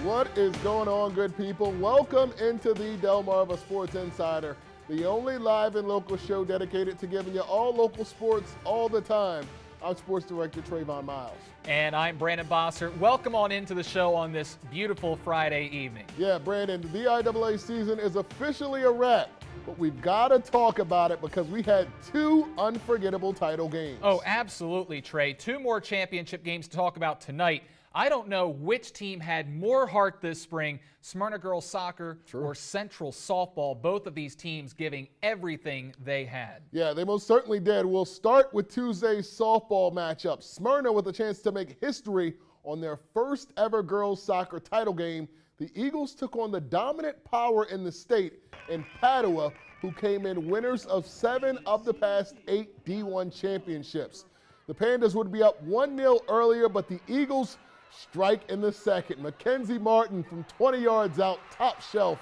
What is going on, good people? Welcome into the Delmarva Sports Insider, the only live and local show dedicated to giving you all local sports all the time. I'm Sports Director Trayvon Miles. And I'm Brandon Bossert. Welcome on into the show on this beautiful Friday evening. Yeah, Brandon, the DIAA season is officially a wrap, but we've got to talk about it because we had two unforgettable title games. Oh, absolutely, Trey. Two more championship games to talk about tonight. I don't know which team had more heart this spring, Smyrna girls soccer or Central softball. Both of these teams giving everything they had. Yeah, they most certainly did. We'll start with Tuesday's softball matchup. Smyrna with a chance to make history on their first ever girls soccer title game. The Eagles took on the dominant power in the state in Padua, who came in winners of 7 of the past 8 D1 championships. The Pandas would be up 1-0 earlier, but the Eagles strike in the second. Mackenzie Martin from 20 yards out, top shelf,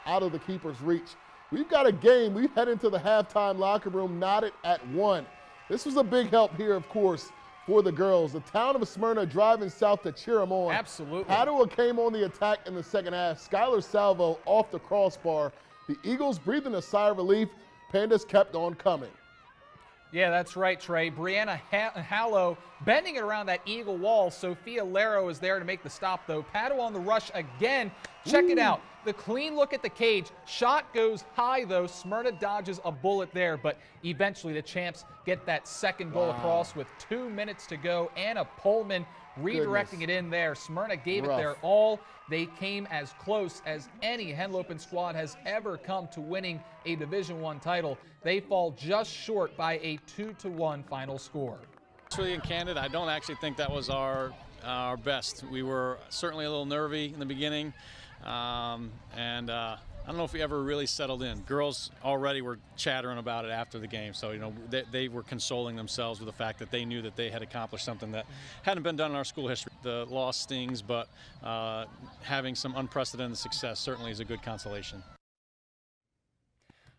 out of the keeper's reach. We've got a game. We head into the halftime locker room knotted at 1. This was a big help here, of course, for the girls. The town of Smyrna driving south to cheer them on. Absolutely. Padua came on the attack in the second half. Skylar Salvo off the crossbar. The Eagles breathing a sigh of relief. Pandas kept on coming. Yeah, that's right, Trey. Brianna Hallow bending it around that Eagle wall. Sophia Lero is there to make the stop, though. Padua on the rush again. Check it out. The clean look at the cage. Shot goes high, though. Smyrna dodges a bullet there, but eventually the champs get that second goal across with 2 minutes to go. Anna Pullman redirecting it in there. Smyrna gave it their all. They came as close as any Henlopen squad has ever come to winning a Division I title. They fall just short by a 2-1 final score. Really and candid, I don't actually think that was our best. We were certainly a little nervy in the beginning, and I don't know if we ever really settled in. Girls already were chattering about it after the game, so they were consoling themselves with the fact that they knew that they had accomplished something that hadn't been done in our school history. The loss stings, but having some unprecedented success certainly is a good consolation.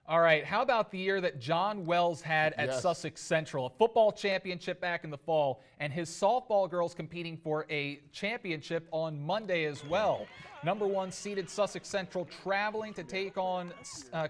All right, how about the year that John Wells had at Sussex Central? A football championship back in the fall, and his softball girls competing for a championship on Monday as well. Number 1 seeded Sussex Central traveling to take on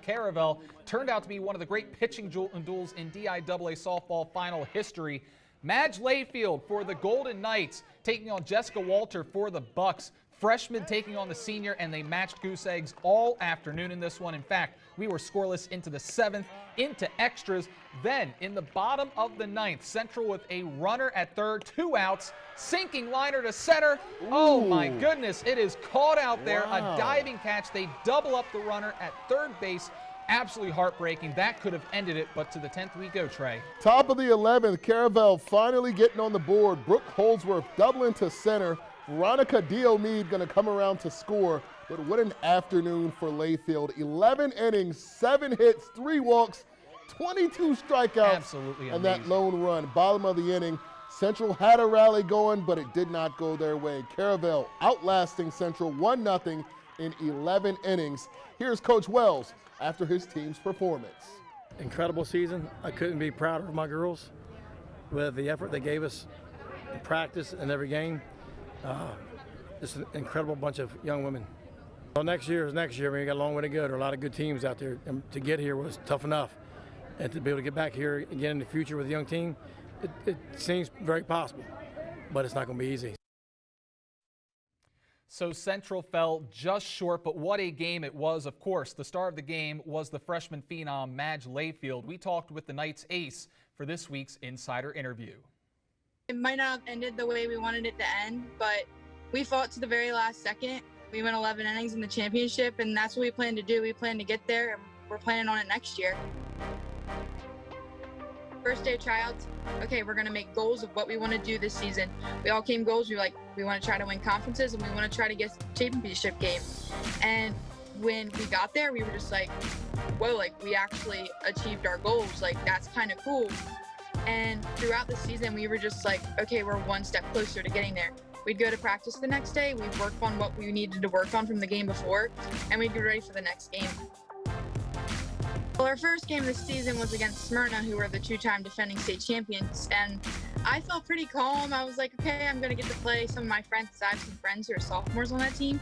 Caravel. Turned out to be one of the great pitching duels in DIAA softball final history. Madge Layfield for the Golden Knights taking on Jessica Walter for the Bucks. Freshman taking on the senior, and they matched goose eggs all afternoon in this one. In fact, we were scoreless into the 7th, into extras. Then, in the bottom of the 9th, Central with a runner at third, 2 outs, sinking liner to center. Ooh. Oh my goodness, it is caught out there. A diving catch. They double up the runner at third base. Absolutely heartbreaking. That could have ended it, but to the 10th we go, Trey. Top of the 11th, Caravel finally getting on the board. Brooke Holdsworth doubling to center. Veronica Diomede going to come around to score, but what an afternoon for Layfield. 11 innings, 7 hits, 3 walks, 22 strikeouts. Absolutely amazing. And that lone run. Bottom of the inning, Central had a rally going, but it did not go their way. Caravel outlasting Central 1-0 in 11 innings. Here's Coach Wells after his team's performance. Incredible season. I couldn't be prouder of my girls with the effort they gave us in practice and every game. Just an incredible bunch of young women. Well, next year is next year. We got a long way to go. There are a lot of good teams out there, and to get here was tough enough. And to be able to get back here again in the future with a young team, it seems very possible, but it's not going to be easy. So Central fell just short, but what a game it was. Of course, the star of the game was the freshman phenom, Madge Layfield. We talked with the Knights ace for this week's Insider interview. It might not have ended the way we wanted it to end, but we fought to the very last second. We went 11 innings in the championship, and that's what we plan to do. We plan to get there, and we're planning on it next year. First day of tryouts, okay, we're going to make goals of what we want to do this season. We all came goals. We want to try to win conferences, and we want to try to get championship game. And when we got there, we were just like, whoa, we actually achieved our goals. That's kind of cool. And throughout the season, we were just like, okay, we're one step closer to getting there. We'd go to practice the next day. We'd work on what we needed to work on from the game before, and we'd get ready for the next game. Well, our first game this season was against Smyrna, who were the 2-time defending state champions, and I felt pretty calm. I was like, okay, I'm going to get to play some of my friends. I have some friends who are sophomores on that team,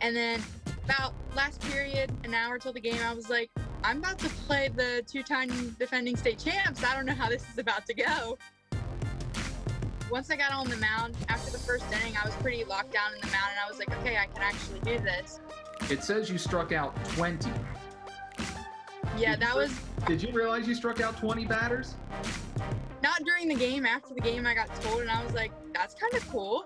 And then about last period, an hour till the game, I was like, I'm about to play the 2-time defending state champs. I don't know how this is about to go. Once I got on the mound, after the first inning, I was pretty locked down in the mound, and I was like, okay, I can actually do this. It says you struck out 20. Yeah, that was... Did you realize you struck out 20 batters? Not during the game. After the game, I got told, and I was like, that's kind of cool.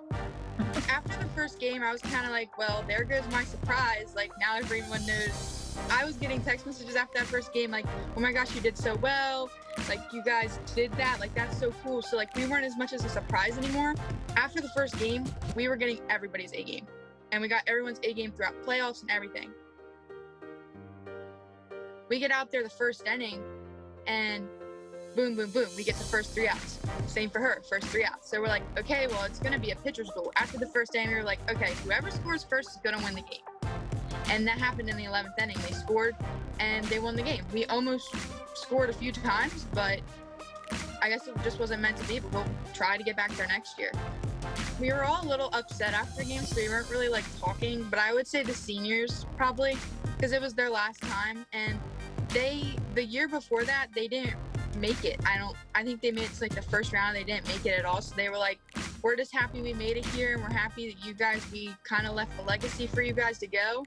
After the first game, I was kind of like, well, there goes my surprise. Like, now everyone knows. I was getting text messages after that first game, like, oh my gosh, you did so well. Like, you guys did that. Like, that's so cool. So, like, we weren't as much as a surprise anymore. After the first game, we were getting everybody's A game. And we got everyone's A game throughout playoffs and everything. We get out there the first inning, and boom, boom, boom, we get the first 3 outs. Same for her, first 3 outs. So we're like, okay, well, it's going to be a pitcher's duel. After the first inning, we were like, okay, whoever scores first is going to win the game. And that happened in the 11th inning. They scored, and they won the game. We almost scored a few times, but I guess it just wasn't meant to be, but we'll try to get back there next year. We were all a little upset after the game, so we weren't really, like, talking, but I would say the seniors probably, because it was their last time, and the year before that, they didn't make it. I think they made it to like the first round. They didn't make it at all. So they were like, we're just happy we made it here, and we're happy that you guys, we kind of left a legacy for you guys to go.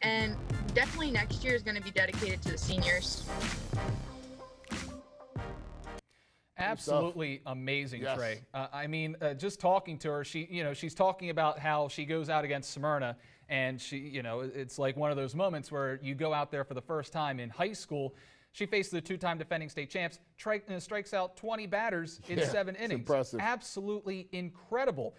And definitely next year is going to be dedicated to the seniors. Absolutely amazing, Yes. Trey. I mean, just talking to her, she's talking about how she goes out against Smyrna, and it's like one of those moments where you go out there for the first time in high school. She faced the 2-time defending state champs, strikes out 20 batters in 7 innings. Impressive. Absolutely incredible.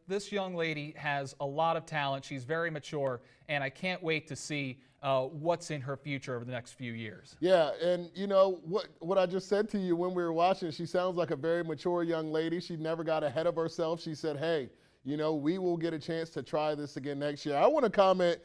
This young lady has a lot of talent. She's very mature, and I can't wait to see what's in her future over the next few years. Yeah, and you know what I just said to you when we were watching, she sounds like a very mature young lady. She never got ahead of herself. She said, hey, we will get a chance to try this again next year. I want to comment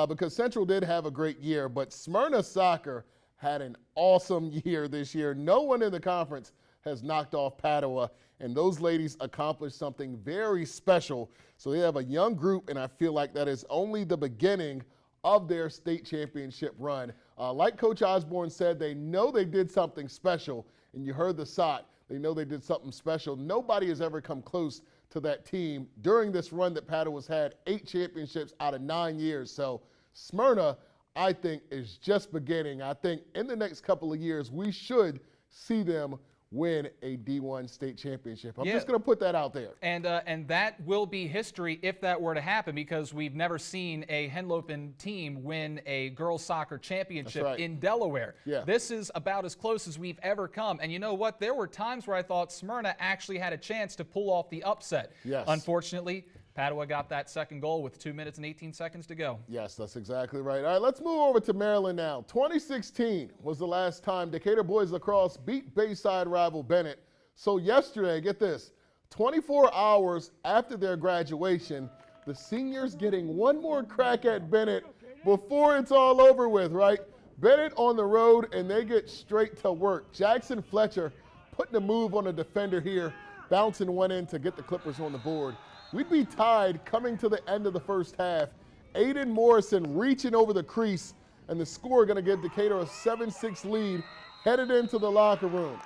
because Central did have a great year, but Smyrna soccer had an awesome year this year. No one in the conference has knocked off Padua, and those ladies accomplished something very special. So they have a young group, and I feel like that is only the beginning of their state championship run. Like Coach Osborne said, they know they did something special, and you heard the SOT. They know they did something special. Nobody has ever come close to that team during this run that Padua's had, 8 championships out of 9 years. So Smyrna, I think, is just beginning. I think in the next couple of years, we should see them win a D1 state championship. I'm just going to put that out there. And that will be history if that were to happen, because we've never seen a Henlopen team win a girls soccer championship in Delaware. Yeah. This is about as close as we've ever come. And you know what? There were times where I thought Smyrna actually had a chance to pull off the upset. Yes. Unfortunately, Padua got that second goal with 2 minutes and 18 seconds to go. Yes, that's exactly right. All right, let's move over to Maryland now. 2016 was the last time Decatur boys lacrosse beat Bayside rival Bennett. So yesterday, get this, 24 hours after their graduation, the seniors getting one more crack at Bennett before it's all over with, right? Bennett on the road, and they get straight to work. Jackson Fletcher putting a move on a defender here, bouncing one in to get the Clippers on the board. We'd be tied coming to the end of the first half. Aiden Morrison reaching over the crease, and the score going to give Decatur a 7-6 lead headed into the locker room.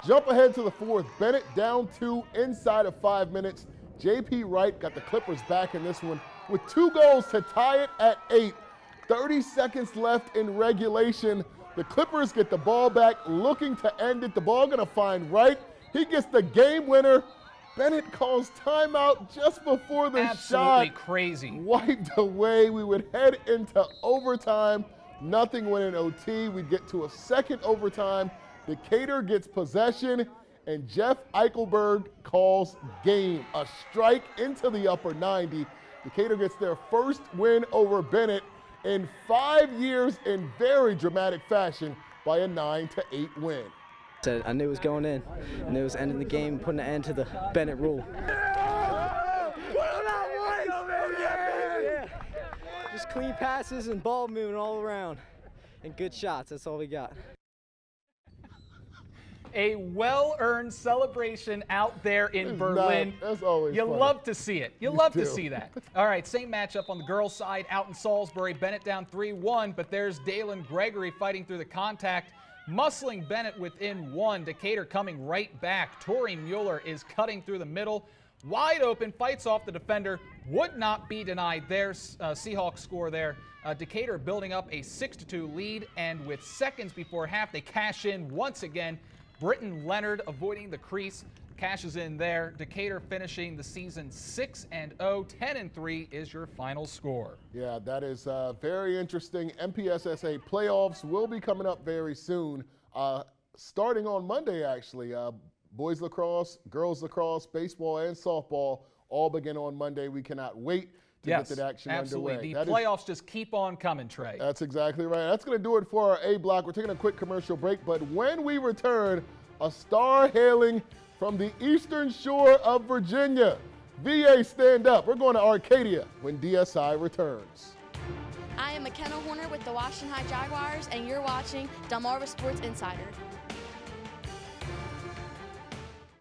Jump ahead to the fourth. Bennett down 2 inside of 5 minutes. J.P. Wright got the Clippers back in this one with 2 goals to tie it at 8. 30 seconds left in regulation. The Clippers get the ball back, looking to end it. The ball going to find Wright. He gets the game winner. Bennett calls timeout just before the Absolutely shot crazy. wiped away. We would head into overtime. Nothing went in OT. We'd get to a second overtime. Decatur gets possession, and Jeff Eichelberger calls game. A strike into the upper 90. Decatur gets their first win over Bennett in 5 years in very dramatic fashion by a 9-8 win. I knew it was going in, and it was ending the game, putting an end to the Bennett rule. Just clean passes and ball moving all around, and good shots. That's all we got. A well-earned celebration out there in Berlin. That's always You funny. love to see it. You love to do. see that. All right, same matchup on the girls' side out in Salisbury. Bennett down 3-1, but there's Dalen Gregory fighting through the contact, muscling Bennett within 1. Decatur coming right back. Tori Mueller is cutting through the middle. Wide open, fights off the defender. Would not be denied. There's Seahawks score there. Decatur building up a 6-2 lead, and with seconds before half, they cash in once again. Britton Leonard avoiding the crease, cashes in there. Decatur finishing the season 6-0, 10-3 is your final score. Yeah, that is very interesting. MPSSA playoffs will be coming up very soon, starting on Monday, actually. Boys lacrosse, girls lacrosse, baseball, and softball all begin on Monday. We cannot wait to get that action absolutely. underway. The playoffs just keep on coming, Trey. That's exactly right. That's going to do it for our A block. We're taking a quick commercial break, but when we return, a star hailing from the eastern shore of Virginia. VA, stand up. We're going to Arcadia when DSI returns. I am McKenna Horner with the Washington High Jaguars, and you're watching Delmarva Sports Insider.